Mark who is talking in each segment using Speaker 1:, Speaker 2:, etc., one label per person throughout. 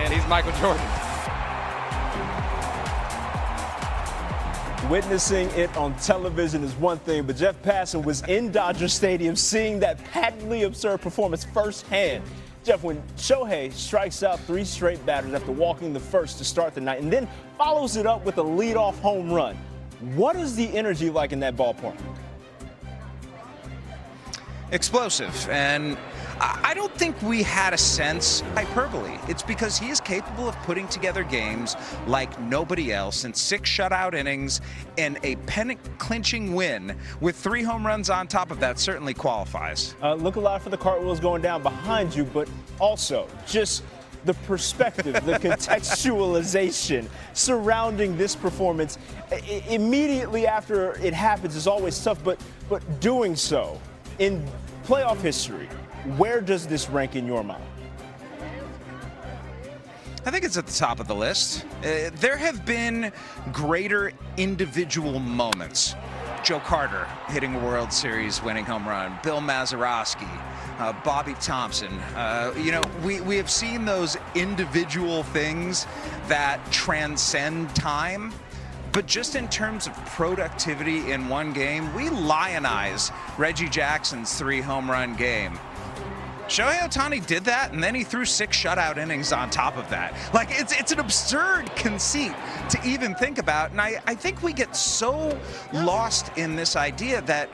Speaker 1: man. He's Michael Jordan.
Speaker 2: Witnessing it on television is one thing, but Jeff Passan was in Dodger Stadium seeing that patently absurd performance firsthand. Jeff, when Shohei strikes out 3 straight batters after walking the first to start the night and then follows it up with a leadoff home run, what is the energy like in that ballpark?
Speaker 3: Explosive, and I don't think we had a sense hyperbole. It's because he is capable of putting together games like nobody else, and 6 shutout innings and a pennant-clinching win with 3 home runs on top of that certainly qualifies.
Speaker 2: Look alive for the cartwheels going down behind you, but also just the perspective, the contextualization surrounding this performance immediately after it happens is always tough, but doing so in playoff history, where does this rank in your mind?
Speaker 3: I think it's at the top of the list. There have been greater individual moments. Joe Carter hitting a World Series winning home run, Bill Mazeroski, Bobby Thompson. We have seen those individual things that transcend time. But just in terms of productivity in one game, we lionize Reggie Jackson's 3 home run game. Shohei Ohtani did that, and then he threw 6 shutout innings on top of that. Like, it's an absurd conceit to even think about, and I think we get so lost in this idea that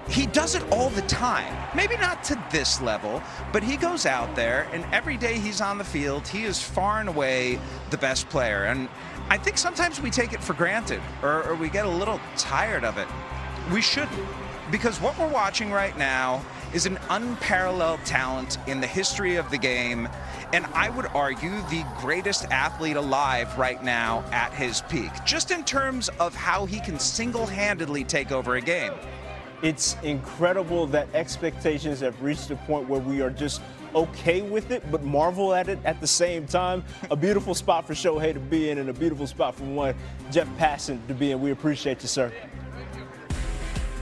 Speaker 3: he does it all the time. Maybe not to this level, but he goes out there, and every day he's on the field, he is far and away the best player. And I think sometimes we take it for granted, or we get a little tired of it. We shouldn't, because what we're watching right now is an unparalleled talent in the history of the game, and I would argue the greatest athlete alive right now at his peak, just in terms of how he can single-handedly take over a game.
Speaker 2: It's incredible that expectations have reached a point where we are just okay with it, but marvel at it at the same time. A beautiful spot for Shohei to be in, and a beautiful spot for one Jeff Passan to be in. We appreciate you, sir.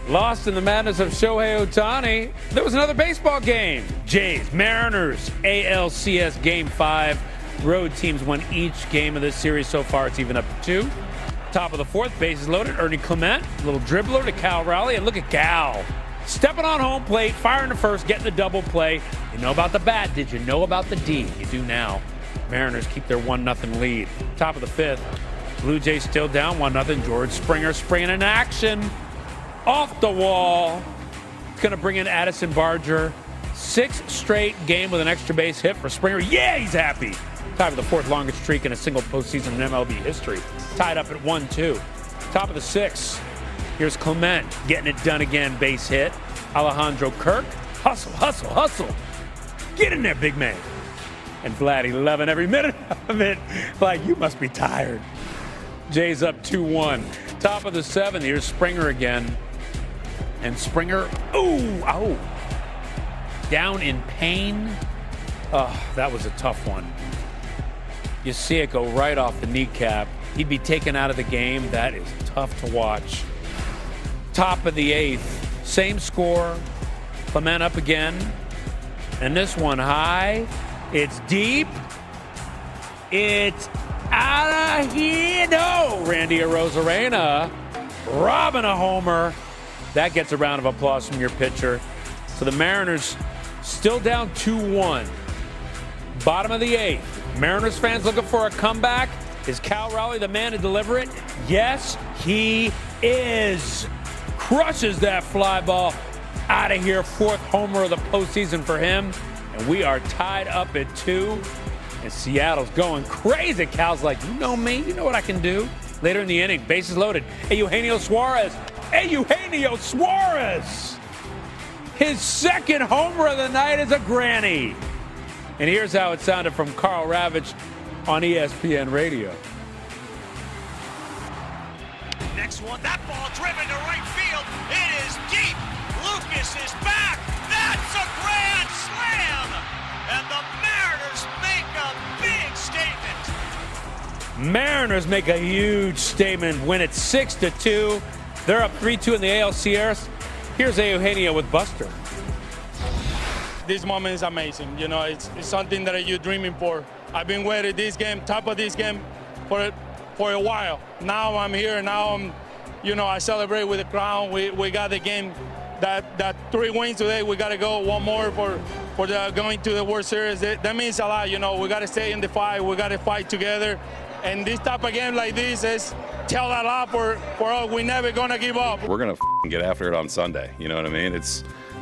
Speaker 4: Lost in the madness of Shohei Ohtani, there was another baseball game. Jays, Mariners, ALCS Game 5. Road teams won each game of this series so far. It's even up to 2. Top of the 4th, bases loaded. Ernie Clement, little dribbler to Cal Raleigh, and look at Cal stepping on home plate, firing to first, getting the double play. You know about the bat. Did you know about the D? You do now. Mariners keep their 1-0 lead. Top of the 5th, Blue Jays still down 1-0. George Springer springing in action. Off the wall. It's going to bring in Addison Barger. 6th straight game with an extra base hit for Springer. Yeah, he's happy. Tied with the 4th longest streak in a single postseason in MLB history. Tied up at 1-2. Top of the 6th. Here's Clement getting it done again. Base hit. Alejandro Kirk. Hustle, hustle, hustle. Get in there, big man. And Vladdy loving every minute of it. Like, you must be tired. Jays up 2-1. Top of the 7th. Here's Springer again. And Springer, down in pain. Oh, that was a tough one. You see it go right off the kneecap. He'd be taken out of the game. That is tough to watch. Top of the 8th. Same score. Clement up again. And this one high. It's deep. It's out of here. No! Randy Arozarena robbing a homer. That gets a round of applause from your pitcher. So the Mariners still down 2-1. Bottom of the 8th. Mariners fans looking for a comeback. Is Cal Raleigh the man to deliver it? Yes, he is. Crushes that fly ball out of here. 4th homer of the postseason for him. And we are tied up at 2. And Seattle's going crazy. Cal's like, you know me. You know what I can do. Later in the inning, bases loaded. Eugenio Suarez. Eugenio Suarez. His 2nd homer of the night is a granny. And here's how it sounded from Carl Ravitch on ESPN Radio.
Speaker 5: Next one, that ball driven to right field. It is deep. Lucas is back. That's a grand slam. And the Mariners make a big statement.
Speaker 4: Mariners make a huge statement. Win it 6-2. They're up 3-2 in the ALCS. Here's Eugenio with Buster.
Speaker 6: This moment is amazing. You know, it's something that you're dreaming for
Speaker 1: I've been waiting this game, top of this game, for a while. Now I'm here. Now I celebrate with the crown. We got the game. That 3 wins today. We got to go one more for the going to the World Series. That means a lot. We got to stay in the fight. We got to fight together. And this type of game like this is tell a lot for us. We're never gonna give up.
Speaker 6: We're gonna get after it on Sunday. You know what I mean?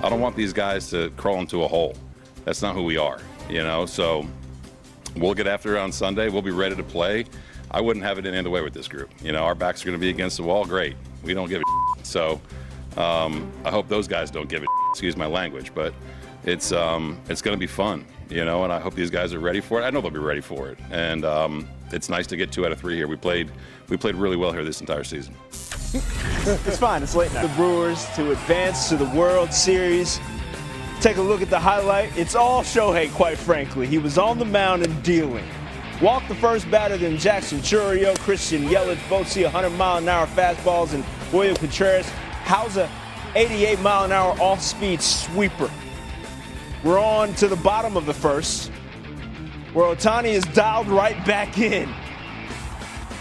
Speaker 6: I don't want these guys to crawl into a hole. That's not who we are. So we'll get after it on Sunday. We'll be ready to play. I wouldn't have it any other way with this group. Our backs are going to be against the wall. Great. We don't give a so I hope those guys don't give a excuse my language, but it's going to be fun, and I hope these guys are ready for it. I know they'll be ready for it, and it's nice to get 2 out of 3 here. We played really well here this entire season.
Speaker 2: It's fine. It's late now. The Brewers to advance to the World Series. Take a look at the highlight. It's all Shohei, quite frankly. He was on the mound and dealing. Walked the first batter, then Jackson Chourio, Christian Yelich both see 100-mile-an-hour fastballs, and William Contreras how's a 88-mile-an-hour off-speed sweeper. We're on to the bottom of the first, where Ohtani is dialed right back in.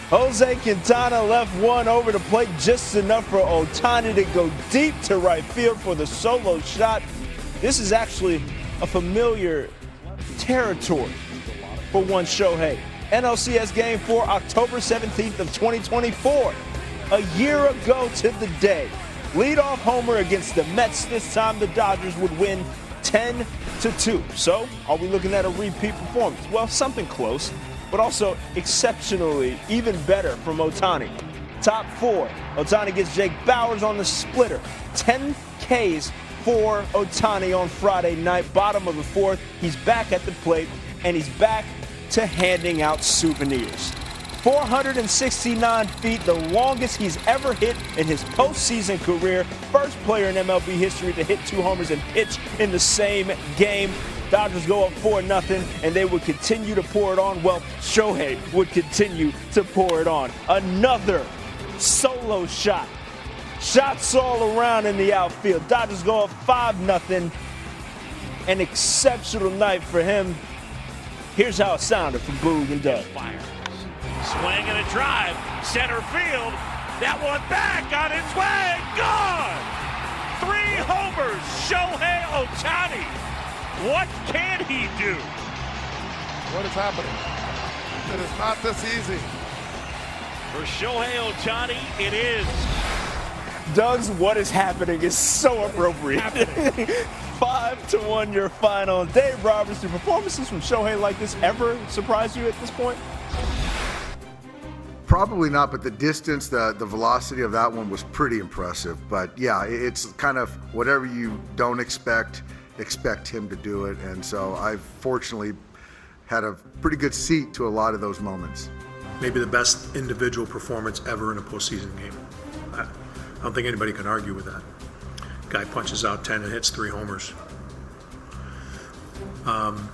Speaker 2: Jose Quintana left one over the plate, just enough for Ohtani to go deep to right field for the solo shot. This is actually a familiar territory for one Shohei. NLCS Game 4, October 17th of 2024. A year ago to the day. Leadoff homer against the Mets. This time the Dodgers would win 10-2. So, are we looking at a repeat performance? Well, something close, but also exceptionally even better from Ohtani. Top 4. Ohtani gets Jake Bauers on the splitter. 10 Ks for Ohtani on Friday night. Bottom of the 4th. He's back at the plate, and he's back to handing out souvenirs. 469 feet, the longest he's ever hit in his postseason career. First player in MLB history to hit 2 homers and pitch in the same game. Dodgers go up 4-0, and they would continue to pour it on. Well, Shohei would continue to pour it on. Another solo shot. Shots all around in the outfield. Dodgers go up 5-0. An exceptional night for him. Here's how it sounded from Boog and Doug.
Speaker 5: Swing and a drive, center field. That one back on its way, gone! 3 homers, Shohei Ohtani. What can he do?
Speaker 7: What is happening? It is not this easy.
Speaker 5: For Shohei Ohtani, it is.
Speaker 2: Doug's "what is happening" is so appropriate. 5-1 your final. Dave Roberts, do performances from Shohei like this ever surprise you at this point?
Speaker 8: Probably not, but the distance, the velocity of that one was pretty impressive. But yeah, it's kind of whatever you don't expect him to do it. And so I've fortunately had a pretty good seat to a lot of those moments.
Speaker 9: Maybe the best individual performance ever in a postseason game. I don't think anybody can argue with that. Guy punches out 10 and hits 3 homers. I'm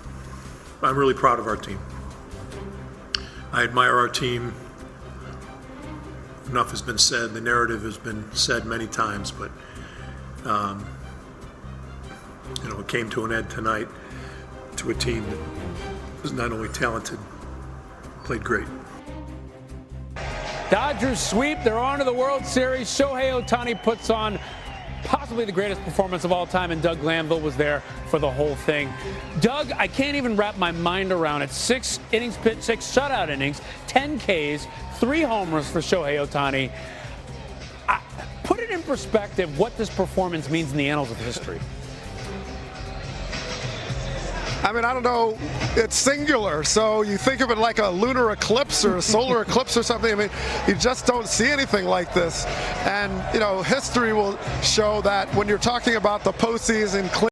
Speaker 9: really proud of our team. I admire our team. Enough has been said. The narrative has been said many times, but it came to an end tonight to a team that was not only talented, played great.
Speaker 4: Dodgers sweep. They're on to the World Series. Shohei Ohtani puts on possibly the greatest performance of all time, and Doug Glanville was there for the whole thing. Doug, I can't even wrap my mind around it. 6 innings pitched, 6 shutout innings, 10 Ks, 3 homers for Shohei Ohtani. Put it in perspective what this performance means in the annals of history.
Speaker 7: I mean, I don't know, it's singular, so you think of it like a lunar eclipse or a solar eclipse or something. I mean, you just don't see anything like this. And, history will show that when you're talking about the postseason